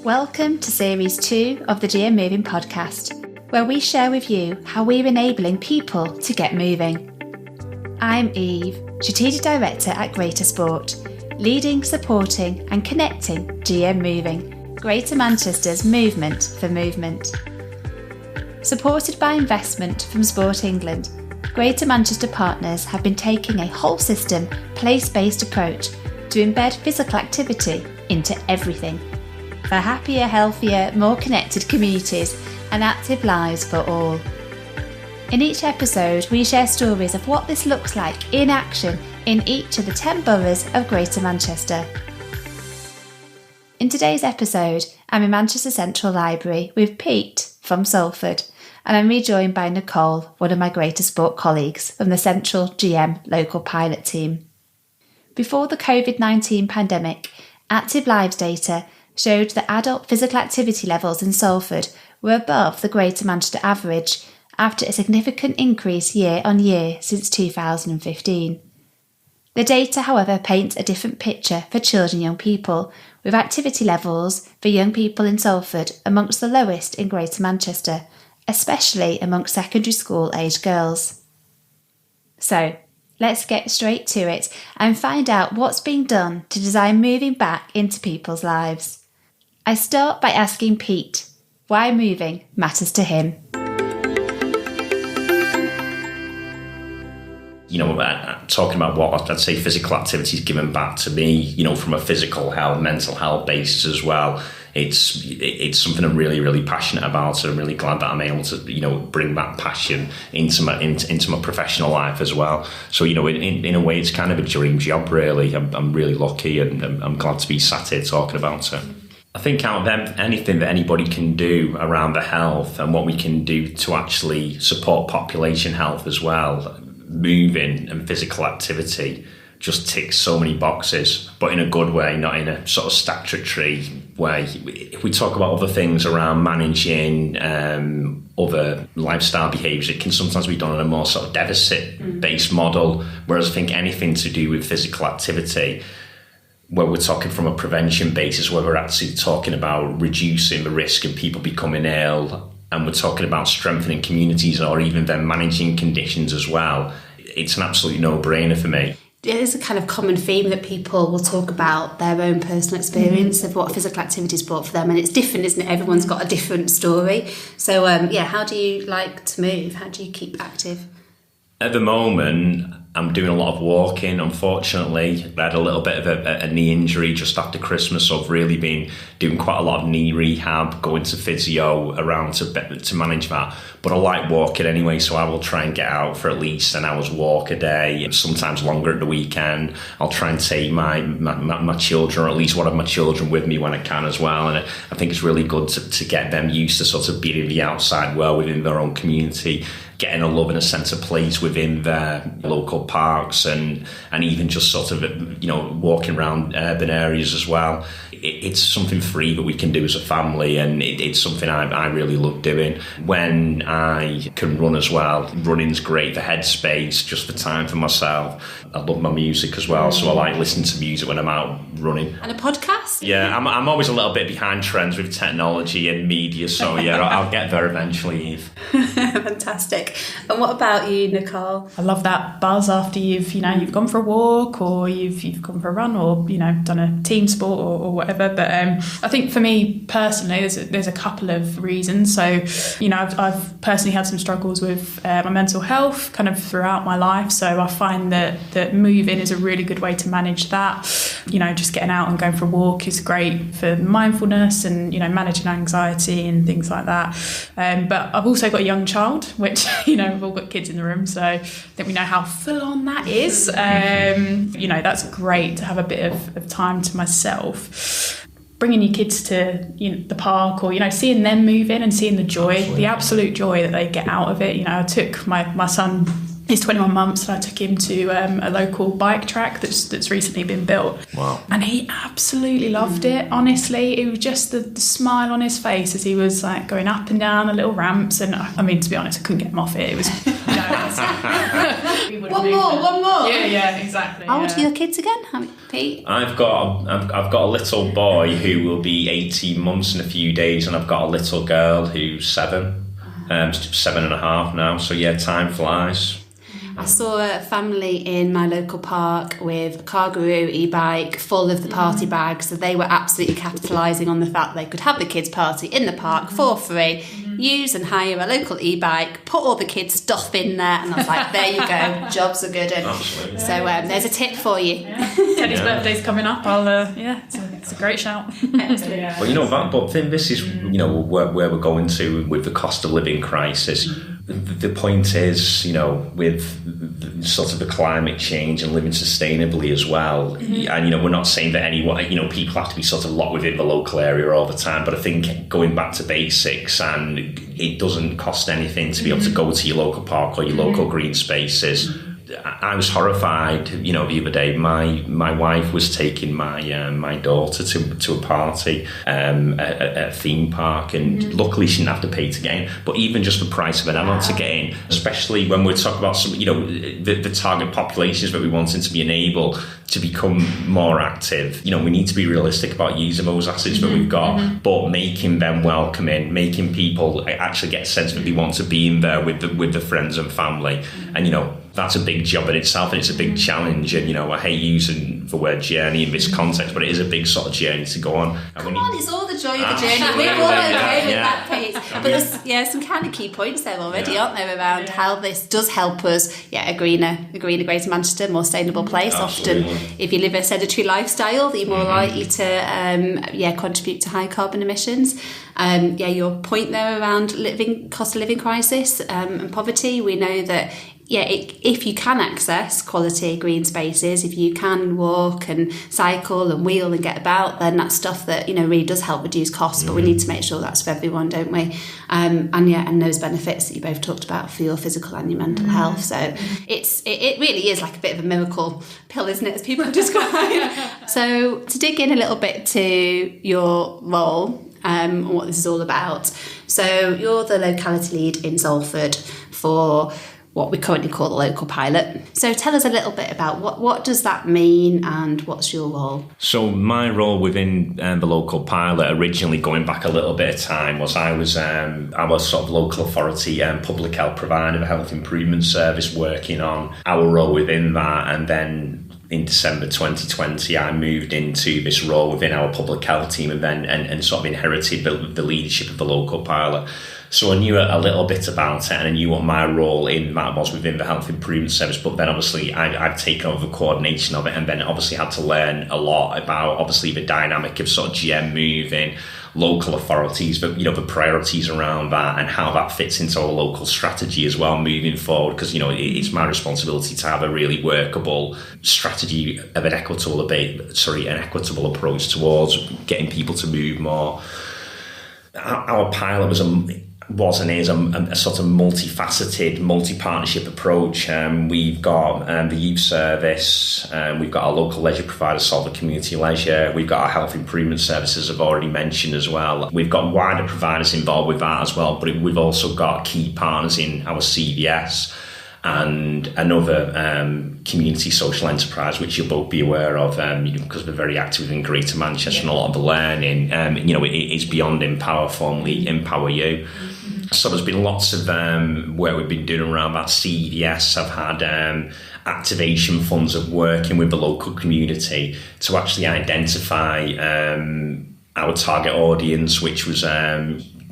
Welcome to Series 2 of the GM Moving podcast, where we share with you how we're enabling people to get moving. I'm Eve, Strategic Director at Greater Sport, leading, supporting and connecting GM Moving, Greater Manchester's movement for movement. Supported by investment from Sport England, Greater Manchester partners have been taking a whole system, place-based approach to embed physical activity into everything, for happier, healthier, more connected communities and active lives for all. In each episode, we share stories of what this looks like in action in each of the 10 boroughs of Greater Manchester. In today's episode, I'm in Manchester Central Library with Pete from Salford, and I'm rejoined by Nicole, one of my Greater Sport colleagues from the Central GM local pilot team. Before the COVID-19 pandemic, Active Lives data showed that adult physical activity levels in Salford were above the Greater Manchester average after a significant increase year on year since 2015. The data, however, paints a different picture for children and young people, with activity levels for young people in Salford amongst the lowest in Greater Manchester, especially amongst secondary school aged girls. So, let's get straight to it and find out what's being done to design moving back into people's lives. I start by asking Pete why moving matters to him. Talking about what I'd say physical activity is given back to me, from a physical health, mental health basis as well. It's something I'm really, really passionate about. So I'm really glad that I'm able to, bring that passion into my professional life as well. So, in a way, it's kind of a dream job, really. I'm really lucky and I'm glad to be sat here talking about it. I think out of anything that anybody can do around the health and what we can do to actually support population health as well, moving and physical activity just ticks so many boxes, but in a good way, not in a sort of statutory way. If we talk about other things around managing other lifestyle behaviours, it can sometimes be done on a more sort of deficit-based model, whereas I think anything to do with physical activity, where we're talking from a prevention basis, where we're actually talking about reducing the risk of people becoming ill, and we're talking about strengthening communities or even then managing conditions as well, it's an absolute no-brainer for me. It is a kind of common theme that people will talk about their own personal experience of what physical activity has brought for them, and it's different, isn't it? Everyone's got a different story. So, how do you like to move? How do you keep active? At the moment, I'm doing a lot of walking. Unfortunately, I had a little bit of a knee injury just after Christmas, so I've really been doing quite a lot of knee rehab, going to physio around to manage that. But I like walking anyway, so I will try and get out for at least an hour's walk a day, sometimes longer at the weekend. I'll try and take my children, or at least one of my children, with me when I can as well. And I think it's really good to get them used to sort of being in the outside world within their own community, getting a love and a sense of place within their local parks and even just sort of, walking around urban areas as well. It's something free that we can do as a family, and it's something I really love doing. When I can run as well, running's great for headspace, just for time for myself. I love my music as well, so I like listening to music when I'm out running. And a podcast? Yeah, I'm always a little bit behind trends with technology and media, so yeah, I'll get there eventually, Eve. Fantastic. And what about you, Nicole? I love that buzz after you've gone for a walk, or you've gone for a run, or done a team sport or whatever. But I think for me personally, there's a couple of reasons. So I've personally had some struggles with my mental health kind of throughout my life. So I find that moving is a really good way to manage that. Just getting out and going for a walk is great for mindfulness and managing anxiety and things like that. But I've also got a young child, which we've all got kids in the room, so I think we know how full on that is. That's great to have a bit of time to myself. Bringing your kids to the park, or seeing them move in and seeing the joy, the absolute joy that they get out of it. I took my son He's 21 months, and I took him to a local bike track that's recently been built. Wow. And he absolutely loved it, honestly. It was just the smile on his face as he was like going up and down the little ramps. And I mean, to be honest, I couldn't get him off it. It was, One more. Yeah, exactly. How old are your kids again, Pete? I've got a little boy who will be 18 months in a few days, and I've got a little girl who's 7, 7.5 now. So yeah, time flies. I saw a family in my local park with a Kangaroo e-bike full of the party bags, so they were absolutely capitalising on the fact they could have the kids' party in the park for free, use and hire a local e-bike, put all the kids' stuff in there, and I was like, there you go, jobs are good. And Absolutely. so there's a tip for you. Yeah. Teddy's birthday's coming up. It's a great shout. Excellent. Well, but I think this is, where we're going to with the cost of living crisis. The point is, with sort of the climate change and living sustainably as well. And, we're not saying that anyone, people have to be sort of locked within the local area all the time. But I think going back to basics, and it doesn't cost anything to be able to go to your local park or your local green spaces. I was horrified, the other day. My wife was taking my daughter to a party at a theme park, and luckily she didn't have to pay to get in. But even just the price of an adult to get in, especially when we're talking about some, the target populations that we want to be enabled to become more active. We need to be realistic about using those assets that we've got, but making them welcoming, making people actually get a sense that they want to be in there with the friends and family, and that's a big job in itself, and it's a big challenge. And I hate using the word journey in this context, but it is a big sort of journey to go on. Come on, it's all the joy of the journey. We're all okay with that piece. But there's some kind of key points there already, aren't there, around how this does help us, a greener Greater Manchester, more sustainable place. Absolutely. Often, if you live a sedentary lifestyle, you're more likely to contribute to high carbon emissions. Your point there around cost of living crisis and poverty, we know that. If you can access quality green spaces, if you can walk and cycle and wheel and get about, then that's stuff that really does help reduce costs. But we need to make sure that's for everyone, don't we? And those benefits that you both talked about for your physical and your mental health. So it really is like a bit of a miracle pill, isn't it, as people describe? So to dig in a little bit to your role and what this is all about. So you're the locality lead in Salford for what we currently call the local pilot. So tell us a little bit about what does that mean and what's your role? So my role within the local pilot, originally going back a little bit of time, was I was sort of local authority and public health provider, the health improvement service, working on our role within that. And then in December 2020, I moved into this role within our public health team, and sort of inherited the leadership of the local pilot. So I knew a little bit about it, and I knew what my role in that was within the health improvement service. But then obviously I've taken over the coordination of it, and then obviously had to learn a lot about obviously the dynamic of sort of GM moving, local authorities, but the priorities around that and how that fits into our local strategy as well moving forward. Because it's my responsibility to have a really workable strategy of an equitable approach towards getting people to move more. Our pilot was and is a sort of multifaceted, multi-partnership approach. We've got the youth service, we've got our local leisure provider, Salford Community Leisure, we've got our health improvement services I've already mentioned as well. We've got wider providers involved with that as well, but we've also got key partners in our CVS and another community social enterprise, which you'll both be aware of, because we're very active in Greater Manchester, and a lot of the learning, it's beyond Empower, formerly Empower You. So there's been lots of work we've been doing around that. CVS have had activation funds of working with the local community to actually identify our target audience, which was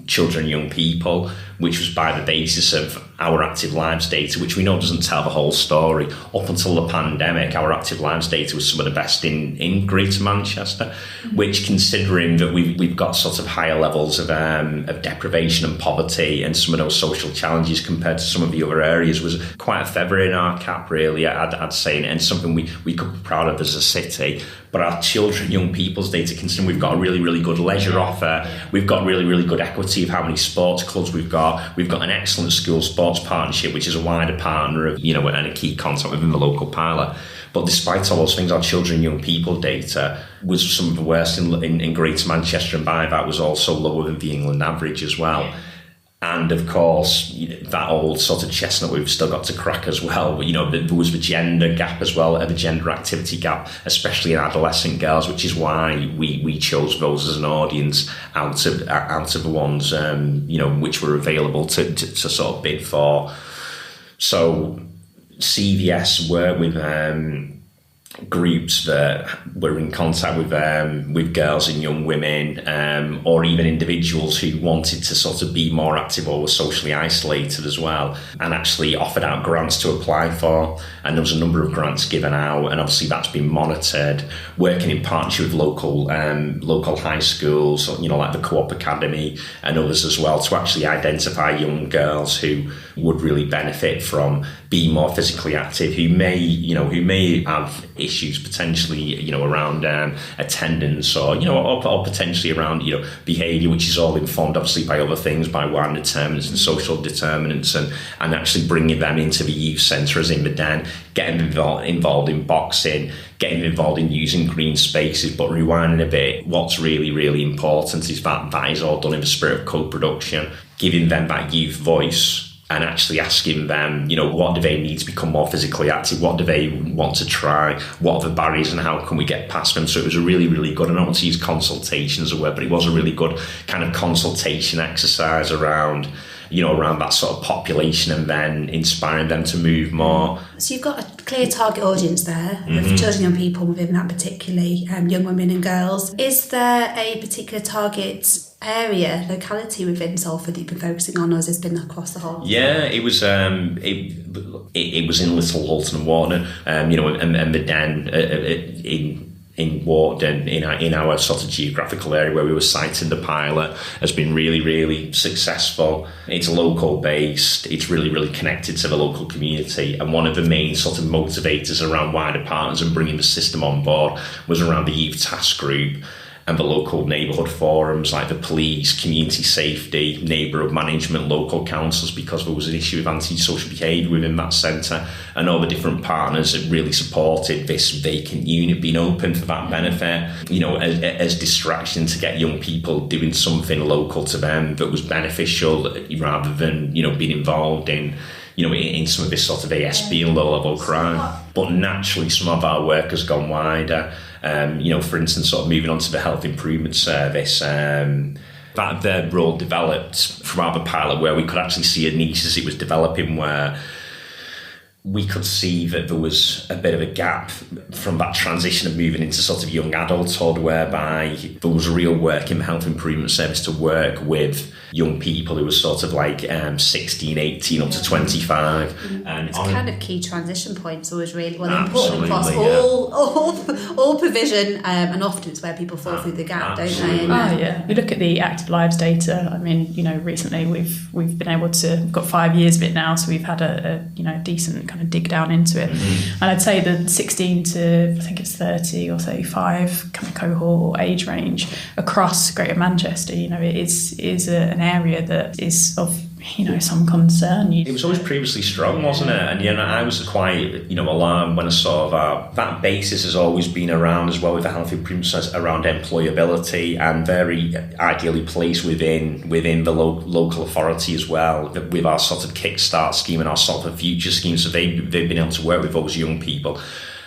children and young people, which was by the basis of our active lives data, which we know doesn't tell the whole story. Up until the pandemic, our active lives data was some of the best in Greater Manchester, which, considering that we've got sort of higher levels of deprivation and poverty and some of those social challenges compared to some of the other areas, was quite a feather in our cap, really, I'd say, and something we could be proud of as a city. But our children, young people's data, considering we've got a really, really good leisure offer, we've got really, really good equity of how many sports clubs we've got an excellent school sport Sports Partnership, which is a wider partner of, you know, and a key contact within the local pilot. But despite all those things, our children and young people data was some of the worst in Greater Manchester, and by that was also lower than the England average as well. And of course, that old sort of chestnut we've still got to crack as well. But, you know, there was the gender gap as well, the gender activity gap, especially in adolescent girls, which is why we chose those as an audience out of the ones, you know, which were available to sort of bid for. So CVS worked with groups that were in contact with girls and young women, or even individuals who wanted to sort of be more active or were socially isolated as well, and actually offered out grants to apply for. And there was a number of grants given out, and obviously that's been monitored, working in partnership with local high schools, you know, like the Co-op Academy and others as well, to actually identify young girls who would really benefit from being more physically active, who may have issues potentially, you know, around attendance, or, you know, or potentially around, you know, behaviour, which is all informed obviously by other things, by wider determinants and social determinants, and actually bringing them into the youth centre as in the den, getting them involved in boxing, getting them involved in using green spaces. But rewinding a bit, what's really, really important is that is all done in the spirit of co-production, giving them that youth voice, and actually asking them, you know, what do they need to become more physically active? What do they want to try? What are the barriers and how can we get past them? So it was a really, really good, I don't want to use consultation as a word, but it was a really good kind of consultation exercise around, you know, around that sort of population, and then inspiring them to move more. So you've got a clear target audience there of children and young people within that, particularly young women and girls. Is there a particular target area, locality within Salford that you've been focusing on, or has this been across the whole? Yeah, it was it was in Little Halton and Warden, you know, and the Den in Warden, in our sort of geographical area where we were siting the pilot, has been really, really successful. It's local based, it's really, really connected to the local community, and one of the main sort of motivators around wider partners and bringing the system on board was around the youth task group and the local neighbourhood forums like the police, community safety, neighbourhood management, local councils, because there was an issue of antisocial behaviour within that centre, and all the different partners that really supported this vacant unit being open for that benefit, you know, as distraction to get young people doing something local to them that was beneficial, rather than, you know, being involved in, you know, in some of this sort of ASB and low-level crime. But naturally, some of our work has gone wider. You know, for instance, sort of moving on to the Health Improvement Service, that their role developed from our pilot, where we could actually see a niche as it was developing, where we could see that there was a bit of a gap from that transition of moving into sort of young adulthood, whereby there was real work in the Health Improvement Service to work with young people who were sort of like 16, 18 up to 25. And it's kind of key transition points always really important across all provision, and often it's where people fall through the gap, don't they? Yeah. We look at the active lives data. I mean, you know, recently we've been able to, got 5 years of it now, so we've had a you know, decent kind of dig down into it. And I'd say the 16 to, I think it's 30 or 35 kind of cohort or age range across Greater Manchester, you know, it is an area that is of, you know, some concern. It was always previously strong, wasn't it? And, you know, I was quite, you know, alarmed when I saw that basis has always been around as well with the Health Improvement Service, around employability, and very ideally placed within the local authority as well, with our sort of Kickstart scheme and our sort of future scheme. So they've been able to work with those young people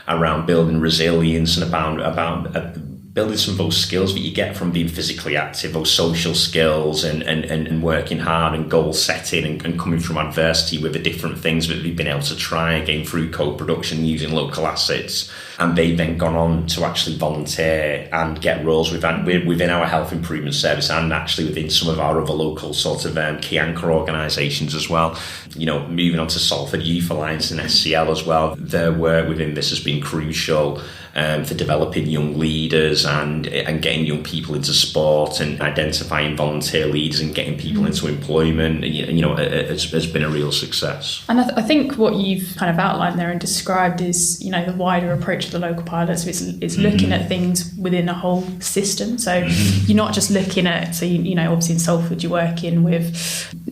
around building resilience and about building some of those skills that you get from being physically active, those social skills, and working hard and goal setting, and coming from adversity with the different things that they've been able to try again through co-production using local assets. And they've then gone on to actually volunteer and get roles within our Health Improvement Service, and actually within some of our other local sort of key anchor organisations as well. You know, moving on to Salford Youth Alliance and SCL as well, their work within this has been crucial. for developing young leaders and getting young people into sport and identifying volunteer leaders and getting people into employment. Has been a real success. And I think what you've kind of outlined there and described is, the wider approach to the local pilots. It's looking at things within a whole system. So you're not just looking at, obviously in Salford you're working with,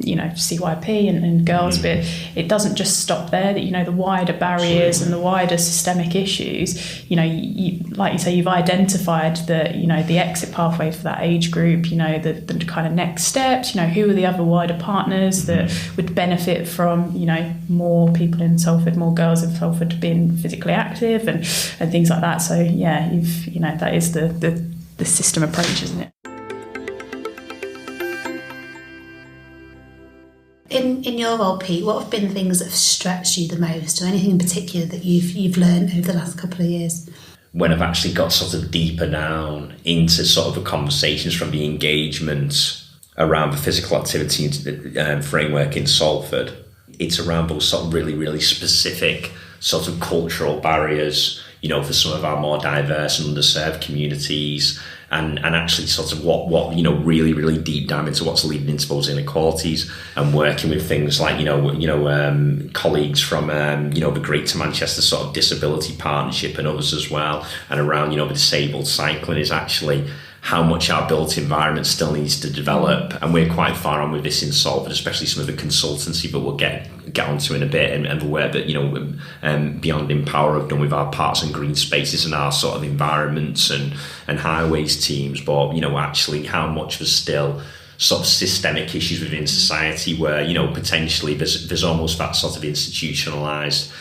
CYP and girls, but it doesn't just stop there. That, the wider barriers and the wider systemic issues, like you say, you've identified the exit pathway for that age group, the kind of next steps, who are the other wider partners that would benefit from, more people in Salford, more girls in Salford being physically active and things like that. So yeah, that is the system approach, isn't it? In your role, Pete, what have been the things that have stretched you the most, or anything in particular that you've learned over the last couple of years? When I've actually got sort of deeper down into sort of the conversations from the engagement around the physical activity framework in Salford, it's around those sort of really, really specific sort of cultural barriers, for some of our more diverse and underserved communities, and actually sort of what really, really deep dive into what's leading into those inequalities, and working with things like colleagues from the Greater Manchester sort of Disability Partnership and others as well, and around the disabled cycling is actually how much our built environment still needs to develop. And we're quite far on with this in Salford, especially some of the consultancy, but we'll get onto in a bit, and the work that Beyond Empower have done with our parks and green spaces and our sort of environments and highways teams. But actually how much there's still sort of systemic issues within society where potentially there's almost that sort of institutionalized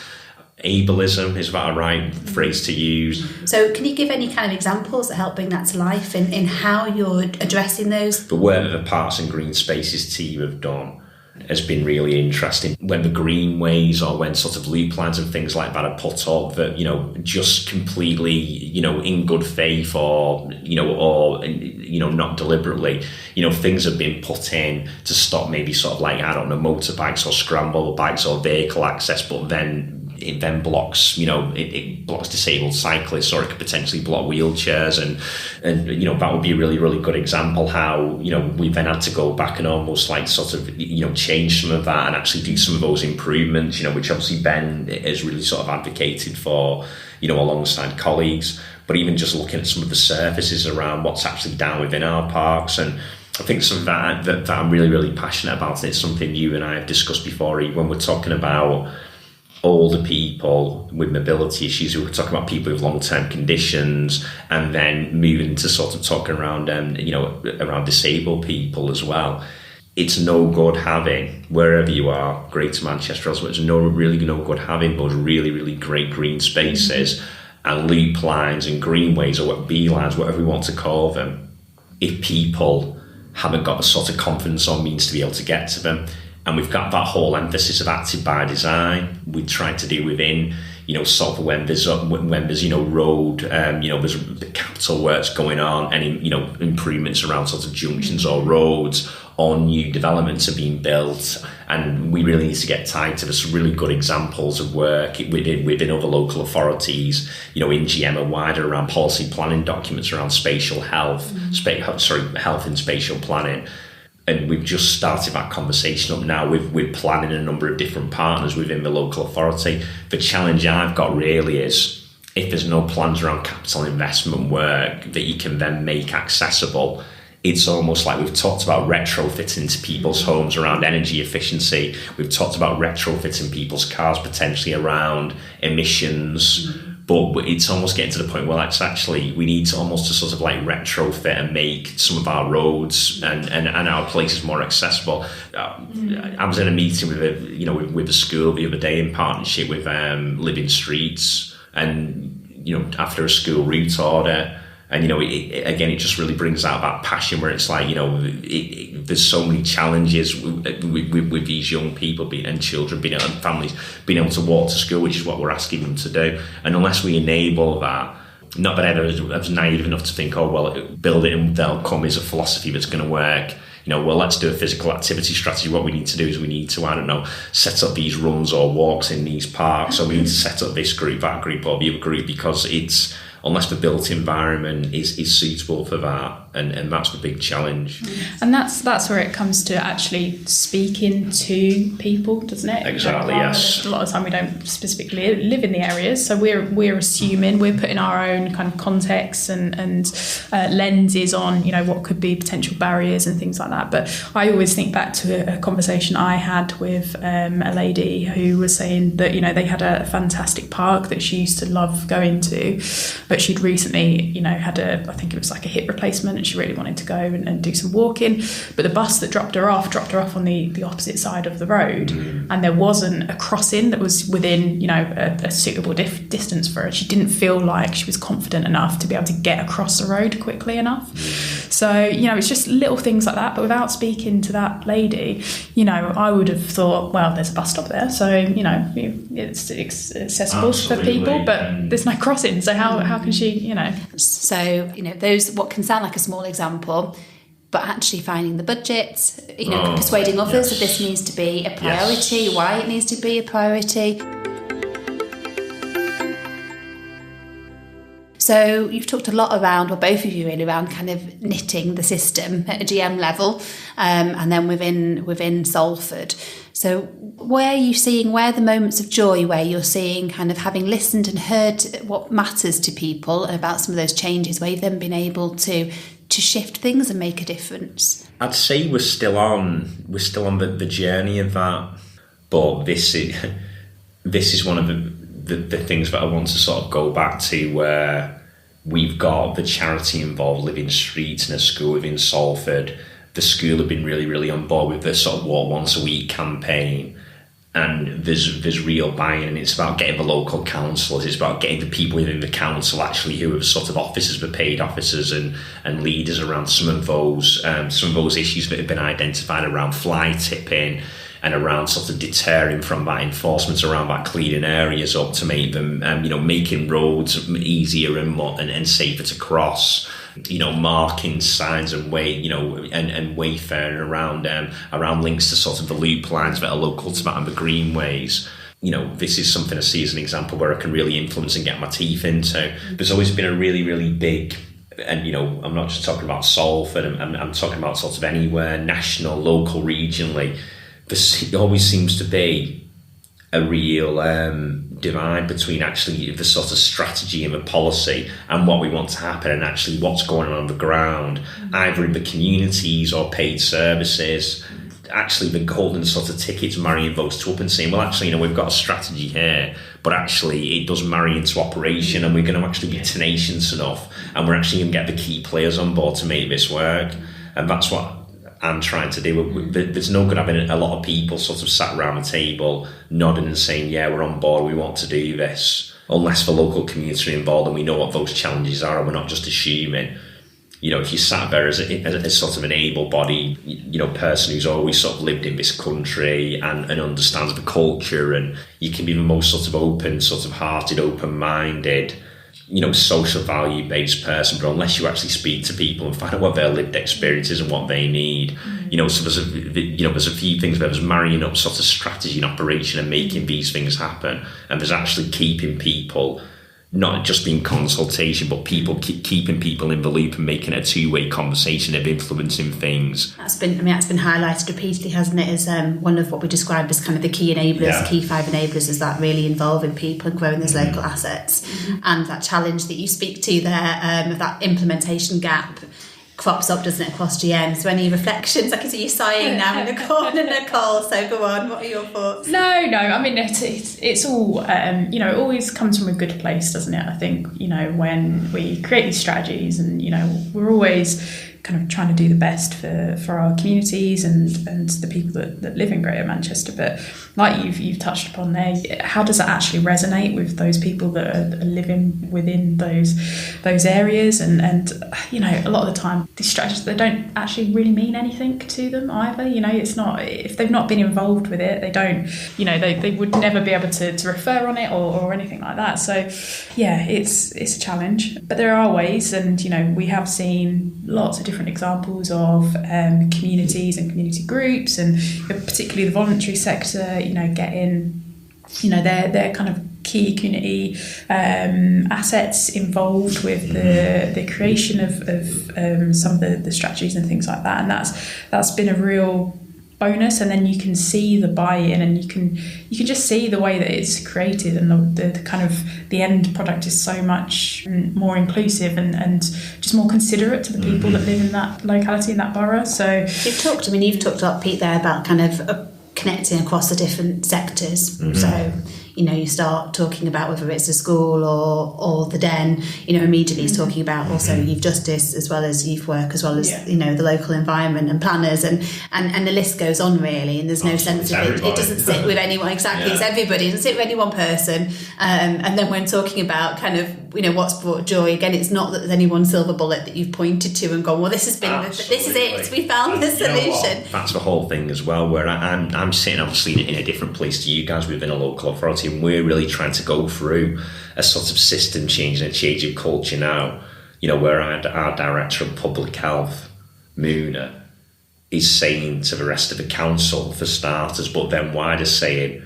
ableism, is that a right phrase to use? So can you give any kind of examples that help bring that to life in how you're addressing those? The work that the Parks and Green Spaces team have done has been really interesting. When the greenways or when sort of loop lines and things like that are put up that, just completely, in good faith or not deliberately, things have been put in to stop maybe sort of like, motorbikes or scramble bikes or vehicle access, but then it then blocks, it blocks disabled cyclists, or it could potentially block wheelchairs, and that would be a really, really good example how, we've then had to go back and almost like sort of, change some of that and actually do some of those improvements, which obviously Ben has really sort of advocated for, alongside colleagues, but even just looking at some of the services around what's actually down within our parks. And I think something that I'm really, really passionate about, and it's something you and I have discussed before, when we're talking about older people with mobility issues, we were talking about people with long-term conditions, and then moving to sort of talking around around disabled people as well. It's no good having, wherever you are, Greater Manchester, it's really no good having those really, really great green spaces and loop lines and greenways, or B lines, whatever we want to call them, if people haven't got the sort of confidence or means to be able to get to them. And we've got that whole emphasis of active by design. We try to do within, Salford when there's road, there's capital works going on, any, improvements around sort of junctions or roads, or new developments are being built. And we really need to get tied to some really good examples of work within other local authorities, in GM and wider, around policy planning documents around spatial health, health and spatial planning. And we've just started that conversation up now with planning a number of different partners within the local authority. The challenge I've got really is, if there's no plans around capital investment work that you can then make accessible, it's almost like we've talked about retrofitting into people's homes around energy efficiency. We've talked about retrofitting people's cars potentially around emissions. But it's almost getting to the point where we need to almost to sort of like retrofit and make some of our roads and our places more accessible. I was in a meeting with the school the other day in partnership with Living Streets, and after a school route order. And, it just really brings out that passion where it's like, there's so many challenges with these young people and children and families being able to walk to school, which is what we're asking them to do. And unless we enable that, not that I was naive enough to think, build it and they'll come is a philosophy that's going to work. Let's do a physical activity strategy. What we need to do is we need to, set up these runs or walks in these parks. So we need to set up this group, that group, or the other group, because it's unless the built environment is suitable for that, and that's the big challenge. And that's where it comes to actually speaking to people, doesn't it? Exactly, yes. A lot of the time we don't specifically live in the areas, so we're assuming, we're putting our own kind of context and lenses on, you know, what could be potential barriers and things like that. But I always think back to a conversation I had with a lady who was saying that, you know, they had a fantastic park that she used to love going to, but she'd recently, you know, had I think it was like a hip replacement, and she really wanted to go and do some walking, but the bus that dropped her off on the opposite side of the road, and there wasn't a crossing that was within, you know, a suitable distance for her. She didn't feel like she was confident enough to be able to get across the road quickly enough. So, you know, it's just little things like that. But without speaking to that lady, you know, I would have thought, well, there's a bus stop there, so, you know, it's accessible Absolutely. for people, but there's no crossing, so how can she, you know? So, you know, those, what can sound like a small example, but actually finding the budget, you know, persuading others that this needs to be a priority, why it needs to be a priority. So you've talked a lot around, well, both of you really, around kind of knitting the system at a GM level, and then within Salford. So where are the moments of joy where you're seeing, kind of having listened and heard what matters to people about some of those changes, where you've then been able to shift things and make a difference? I'd say we're still on the journey of that, but this is one of the things that I want to sort of go back to, where we've got the charity involved, Living Streets, and a school within Salford. The school have been really, really on board with the sort of Walk Once a Week campaign, and there's real buy-in, and it's about getting the local councillors, it's about getting the people within the council actually who are sort of officers, the paid officers and leaders around some of those issues that have been identified around fly tipping, and around sort of deterring from that enforcement around that, cleaning areas up to make them, you know, making roads easier and safer to cross, you know, marking signs and and wayfaring around links to sort of the loop lines that are local to that and the greenways. You know, this is something I see as an example where I can really influence and get my teeth into. There's always been a really, really big, and, you know, I'm not just talking about Salford, I'm talking about sort of anywhere, national, local, regionally. There always seems to be a real divide between actually the sort of strategy and the policy and what we want to happen, and actually what's going on the ground, either in the communities or paid services. Actually, the golden sort of tickets marrying those two up and saying, well, actually, you know, we've got a strategy here, but actually it does marry into operation, and we're going to actually be tenacious enough, and we're actually going to get the key players on board to make this work. And that's what I'm trying to do. There's no good having a lot of people sort of sat around the table nodding and saying, yeah, we're on board, we want to do this, unless the local community are involved and we know what those challenges are, and we're not just assuming. You know, if you sat there as sort of an able-bodied, you know, person who's always sort of lived in this country and understands the culture, and you can be the most sort of open, sort of hearted, open-minded, you know, social value-based person, but unless you actually speak to people and find out what their lived experience is and what they need, you know, so there's a few things where there's marrying up sort of strategy and operation and making these things happen, and there's actually keeping people, not just being consultation, but keeping people in the loop and making a two-way conversation of influencing things. That's been highlighted repeatedly, hasn't it, as one of what we described as kind of the key enablers, key 5 enablers, is that really involving people and growing those local assets. And that challenge that you speak to there, of that implementation gap, crops up, doesn't it, across GM? So any reflections? I can see you sighing now in the corner, Nicole, so go on, what are your thoughts? No, I mean, it's all, you know, it always comes from a good place, doesn't it? I think, you know, when we create these strategies, and, you know, we're always kind of trying to do the best for our communities and the people that live in Greater Manchester, but like you've touched upon there, how does that actually resonate with those people that are living within those areas? And you know, a lot of the time these strategies, they don't actually really mean anything to them either. You know, it's not, if they've not been involved with it, they don't, you know, they would never be able to refer on it or anything like that. So yeah, it's a challenge, but there are ways, and, you know, we have seen lots of different examples of communities and community groups, and particularly the voluntary sector, you know, getting, you know, their kind of key community assets involved with the creation of some of the strategies and things like that, and that's been a real bonus. And then you can see the buy-in, and you can just see the way that it's created, and the kind of the end product is so much more inclusive and just more considerate to the people that live in that locality, in that borough. So you've talked about, Pete, there about kind of connecting across the different sectors. So you start talking about whether it's a school or the Den, immediately is talking about also youth justice as well as youth work, as well as, the local environment and planners, and the list goes on really, and there's no sense of it. It doesn't sit with anyone, exactly, it's everybody, it doesn't sit with any one person. And then when talking about kind of, what's brought joy, again, it's not that there's any one silver bullet that you've pointed to and gone, well, this has been, this is it, we found the solution. That's the whole thing as well, where I'm sitting obviously in a different place to you guys within a local authority, and we're really trying to go through a sort of system change and a change of culture now, where our Director of Public Health, Moona, is saying to the rest of the council, for starters, but then wider, saying,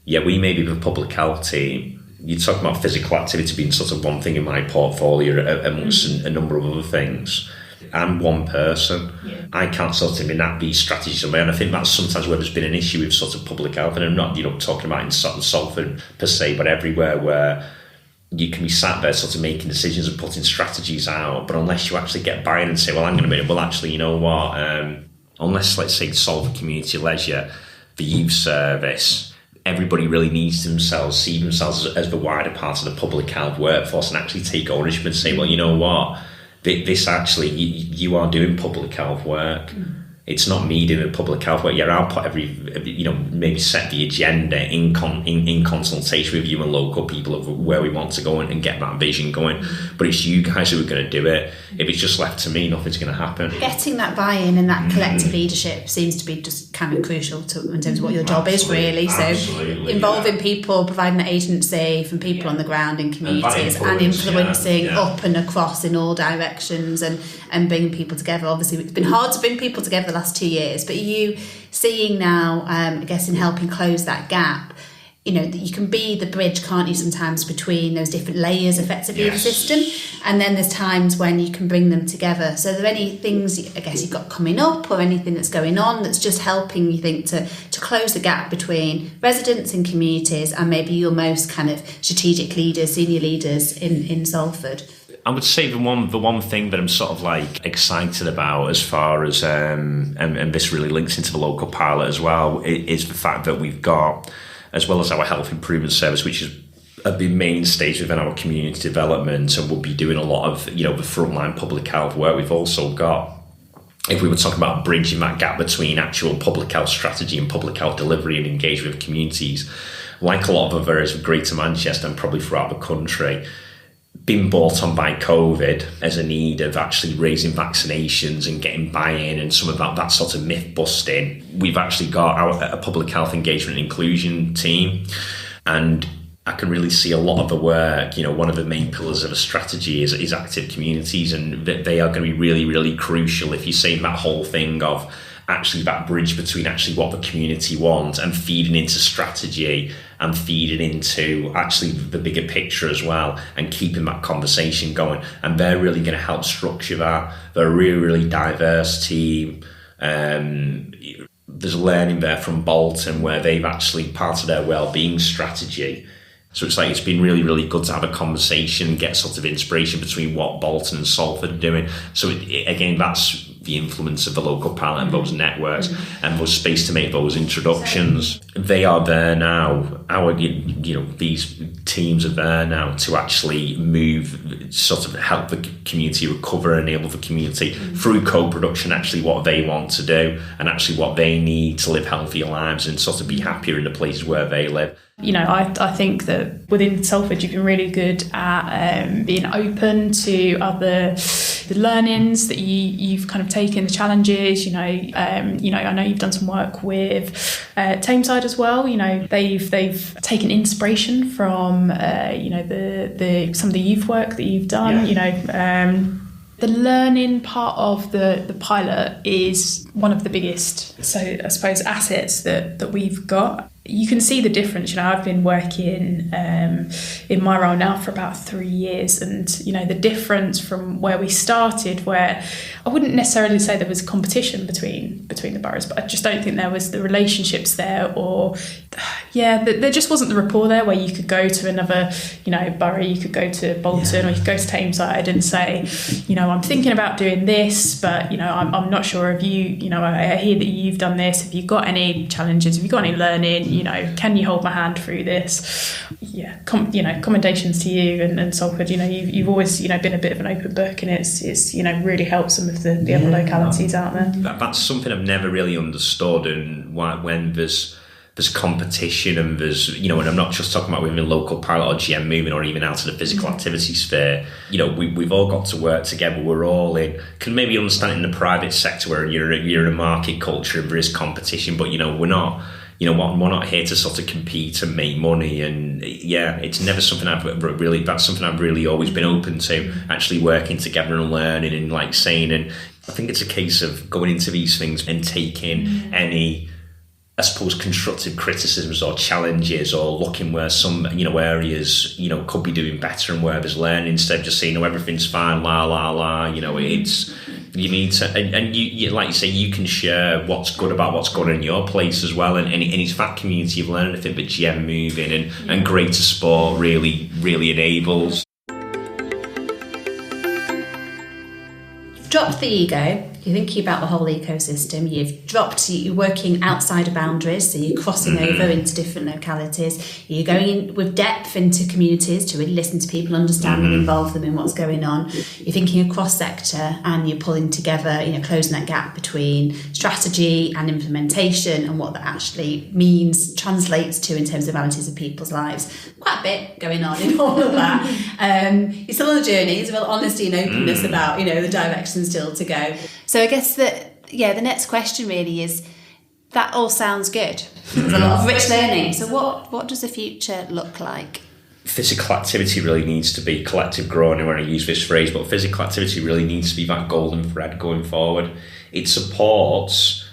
we may be the public health team. You talk about physical activity being sort of one thing in my portfolio amongst a number of other things. I'm one person. I can't sort of enact these strategies on my own. I think that's sometimes where there's been an issue with sort of public health, and I'm not talking about in sort of Salford per se, but everywhere, where you can be sat there sort of making decisions and putting strategies out, but unless you actually get buy-in and say, well, hang on a minute, well, actually, you know what, unless, let's say, Salford Community Leisure, the youth service, everybody really needs themselves, see themselves as the wider part of the public health workforce, and actually take ownership and say, well, you know what, this actually, you are doing public health work. It's not me doing public health work. I'll put maybe set the agenda in consultation with you and local people of where we want to go and get that vision going. But it's you guys who are going to do it. If it's just left to me, nothing's going to happen. Getting that buy-in and that collective leadership seems to be just kind of crucial in terms of what your job is, really. So involving people, providing that agency from people on the ground in communities, and influencing up and across in all directions, and bringing people together. Obviously, it's been hard to bring people together the last 2 years, but you seeing now, I guess, in helping close that gap, that you can be the bridge, can't you, sometimes between those different layers effectively of the system, and then there's times when you can bring them together. So are there any things, I guess, you've got coming up, or anything that's going on that's just helping, you think, to close the gap between residents and communities and maybe your most kind of strategic leaders, senior leaders in Salford? I would say the one thing that I'm sort of like excited about, as far as and this really links into the local pilot as well, is the fact that we've got, as well as our health improvement service, which is a big mainstay within our community development, and we'll be doing a lot of the frontline public health work. We've also got, if we were talking about bridging that gap between actual public health strategy and public health delivery and engagement with communities, like a lot of other areas of Greater Manchester and probably throughout the country, been brought on by COVID as a need of actually raising vaccinations and getting buy-in and some of that sort of myth busting. We've actually got a public health engagement and inclusion team, and I can really see a lot of the work. One of the main pillars of a strategy is active communities, and they are going to be really, really crucial if you're saying that whole thing of actually that bridge between actually what the community wants and feeding into strategy and feeding into actually the bigger picture as well, and keeping that conversation going. And they're really going to help structure that. They're a really, really diverse team. There's learning there from Bolton, where they've actually, part of their wellbeing strategy. So it's been really, really good to have a conversation, get sort of inspiration between what Bolton and Salford are doing. So again, that's the influence of the local pilot and those networks and those space to make those introductions. They are there now. These teams are there now to actually move, sort of help the community recover, enable the community through co-production, actually what they want to do and actually what they need to live healthier lives and sort of be happier in the places where they live. I think that within Salford you've been really good at being open to the learnings that you've kind of taken, the challenges. I know you've done some work with Tameside as well. They've taken inspiration from some of the youth work that you've done. The learning part of the pilot is one of the biggest, so I suppose, assets that we've got. you can see the difference. You know, I've been working in my role now for about 3 years, and you know the difference from where we started, where I wouldn't necessarily say there was competition between the boroughs, but I just don't think there was the relationships there, or there just wasn't the rapport there where you could go to another, you know, borough, you could go to Bolton or you could go to Tameside and say, you know, I'm thinking about doing this, but you know, I'm not sure if you know, I hear that you've done this. Have you got any challenges? Have you got any learning? You know, can you hold my hand through this? Yeah, commendations to you and Salford. You know, you've always, you know, been a bit of an open book, and it's you know, really helped some of the other localities out there. That's something I've never really understood, and when there's competition and there's, you know, and I'm not just talking about within local pilot or GM moving or even out of the physical activity sphere, you know, we've all got to work together. We're all in, can maybe understand it in the private sector where you're in a market culture and there is competition, but you know, we're not here to sort of compete and make money. And yeah, it's never something that's something I've really always been open to, actually working together and learning and like saying, and I think it's a case of going into these things and taking any, I suppose, constructive criticisms or challenges, or looking where some, you know, areas, you know, could be doing better and where there's learning, instead of just saying, no, everything's fine, la, la, la, you know, it's, you need to, and you like you say, you can share what's good about what's going on in your place as well, and it's that community of learning, I think, that GM moving and greater sport really enables. Drop the ego. You're thinking about the whole ecosystem. You're working outside of boundaries, so you're crossing over into different localities. You're going in with depth into communities to really listen to people, understand them, involve them in what's going on. You're thinking across sector, and you're pulling together, you know, closing that gap between strategy and implementation, and what that actually means, translates to in terms of realities of people's lives. Quite a bit going on in all of that. You're still on the journey. There's a real honesty and openness about, you know, the direction still to go. So I guess that, the next question really is, that all sounds good. There's a lot of rich learning. So what does the future look like? Physical activity really needs to be collective growing, when I use this phrase, but physical activity really needs to be that golden thread going forward. It supports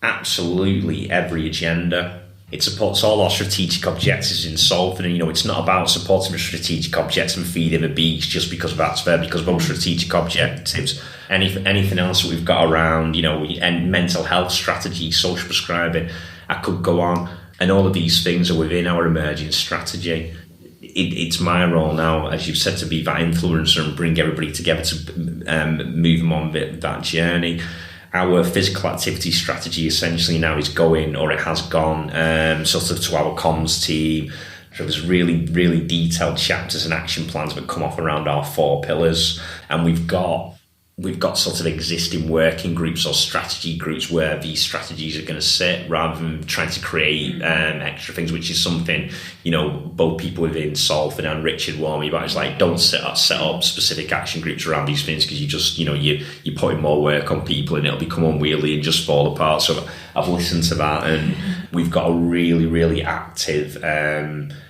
absolutely every agenda. It supports all our strategic objectives in Salford, and you know, it's not about supporting the strategic objectives and feeding the beast just because that's there, because those strategic objectives, anything else that we've got around, you know, and mental health strategy, social prescribing, I could go on, and all of these things are within our emerging strategy. It's my role now, as you've said, to be that influencer and bring everybody together to move them on that journey. Our physical activity strategy essentially now is going, or it has gone, sort of to our comms team. So there's really detailed chapters and action plans that come off around our 4 pillars, and we've got sort of existing working groups or strategy groups where these strategies are going to sit, rather than trying to create extra things, which is something, you know, both people within Salford and Richard warned me about. It's like, don't set up specific action groups around these things, because you just, you know, you're putting more work on people and it'll become unwieldy and just fall apart. So I've listened to that, and we've got a really active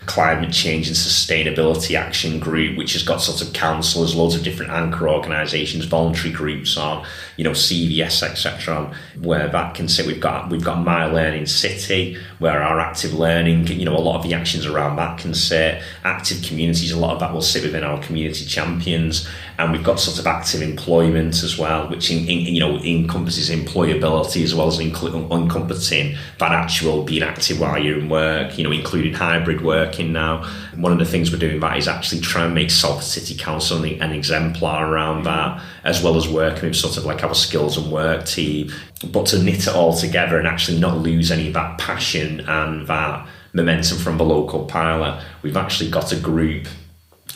climate change and sustainability action group, which has got sort of councillors, loads of different anchor organisations, voluntary groups on, you know, CVS, etc., where that can sit. We've got My Learning City, where our active learning, you know, a lot of the actions around that can sit. Active communities, a lot of that will sit within our community champions, and we've got sort of active employment as well, which you know, encompasses employability as well as encompassing that actual being active while you're in work, you know, including hybrid working now. One of the things we're doing that is actually try and make Salford City Council an exemplar around that, as well as working with sort of like our skills and work team, but to knit it all together and actually not lose any of that passion and that momentum from the local pilot. We've actually got a group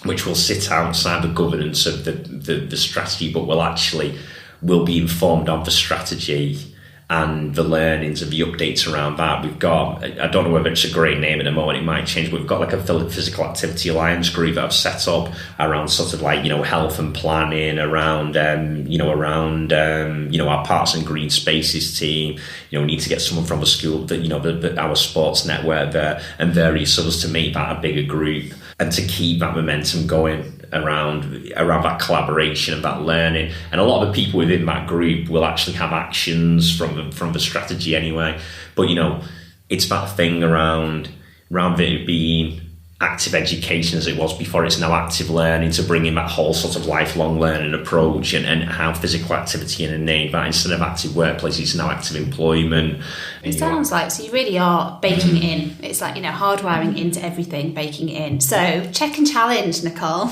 which will sit outside the governance of the strategy, but will be informed of the strategy and the learnings and the updates around that. We've got, I don't know whether it's a great name at the moment, it might change, but we've got like a Physical Activity Alliance group that I've set up around sort of like, you know, health and planning, around our Parks and Green Spaces team. You know, we need to get someone from the school, that, you know, our sports network there, and various others, to make that a bigger group and to keep that momentum going around that collaboration and that learning. And a lot of the people within that group will actually have actions from the strategy anyway. But, you know, it's that thing around it being active education as it was before. It's now active learning, to bring in that whole sort of lifelong learning approach, and how physical activity and innate that instead of active workplace, it's now active employment. It sounds like, so you really are baking it in. It's like, hardwiring into everything, baking it in. So check and challenge, Nicole.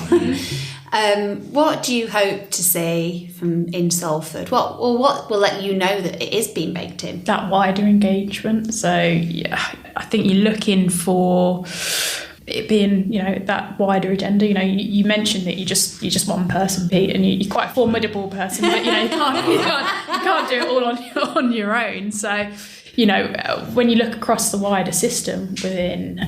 What do you hope to see from in Salford? What will let you know that it is being baked in? That wider engagement. So yeah, I think you're looking for it being, that wider agenda. You mentioned that you're just one person, Pete, and you're quite a formidable person, but you can't do it all on your own. So when you look across the wider system within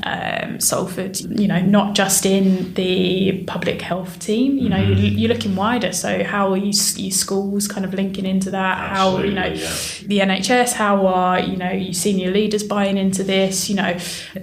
Salford, not just in the public health team, you're looking wider. So how are your schools kind of linking into that? Absolutely, how, the NHS, how are, your senior leaders buying into this?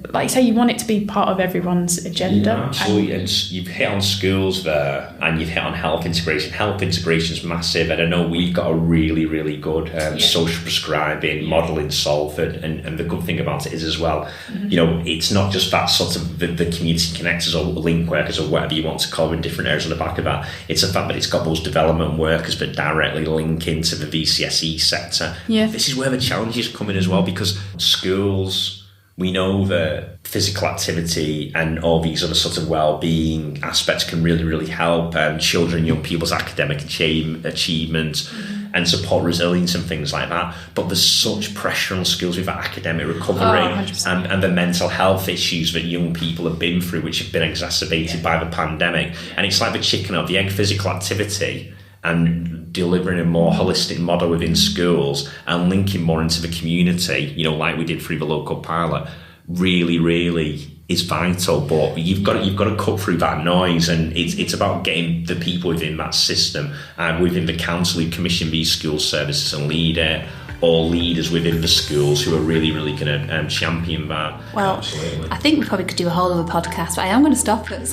Like you say, you want it to be part of everyone's agenda. Yeah, absolutely. And you've hit on schools there, and you've hit on health integration. Health integration is massive. And I know we've got a really, really good social prescribing model in Salford. And the good thing about it is as well, it's not just that sort of the community connectors or link workers or whatever you want to call them in different areas on the back of that. It's the fact that it's got those development workers that directly link into the VCSE sector. Yeah. This is where the challenges come in as well, because schools, we know that physical activity and all these other sort of well-being aspects can really, really help children and young people's academic achievement and support resilience and things like that. But there's such pressure on schools with that academic recovery and the mental health issues that young people have been through, which have been exacerbated by the pandemic. And it's like the chicken or the egg: physical activity and delivering a more holistic model within schools and linking more into the community, like we did through the local pilot, really, really is vital. But you've got to cut through that noise, and it's about getting the people within that system and within the council who commission these school services and lead it, or leaders within the schools who are really, really going to champion that. Well, absolutely. I think we probably could do a whole other podcast, but I am going to stop us.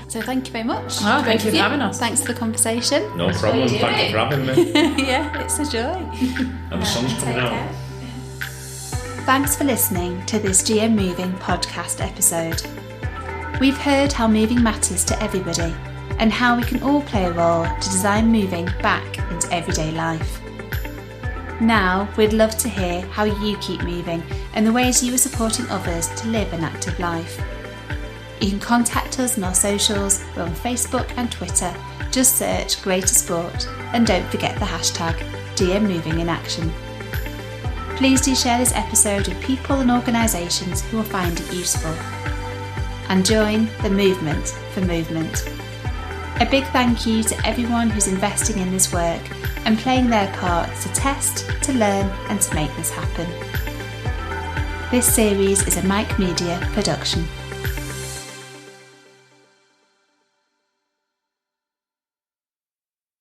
So thank you very much. Oh, thank you for having us. Thanks for the conversation. No problem. Thank you for having me. Yeah, it's a joy. And the sun's coming out. Thanks for listening to this GM Moving podcast episode. We've heard how moving matters to everybody and how we can all play a role to design moving back into everyday life. Now, we'd love to hear how you keep moving and the ways you are supporting others to live an active life. You can contact us on our socials. We're on Facebook and Twitter. Just search Greater Sport and don't forget the hashtag #DMMovingInAction. Please do share this episode with people and organisations who will find it useful. And join the movement for movement. A big thank you to everyone who's investing in this work and playing their part to test, to learn and to make this happen. This series is a Mike Media production.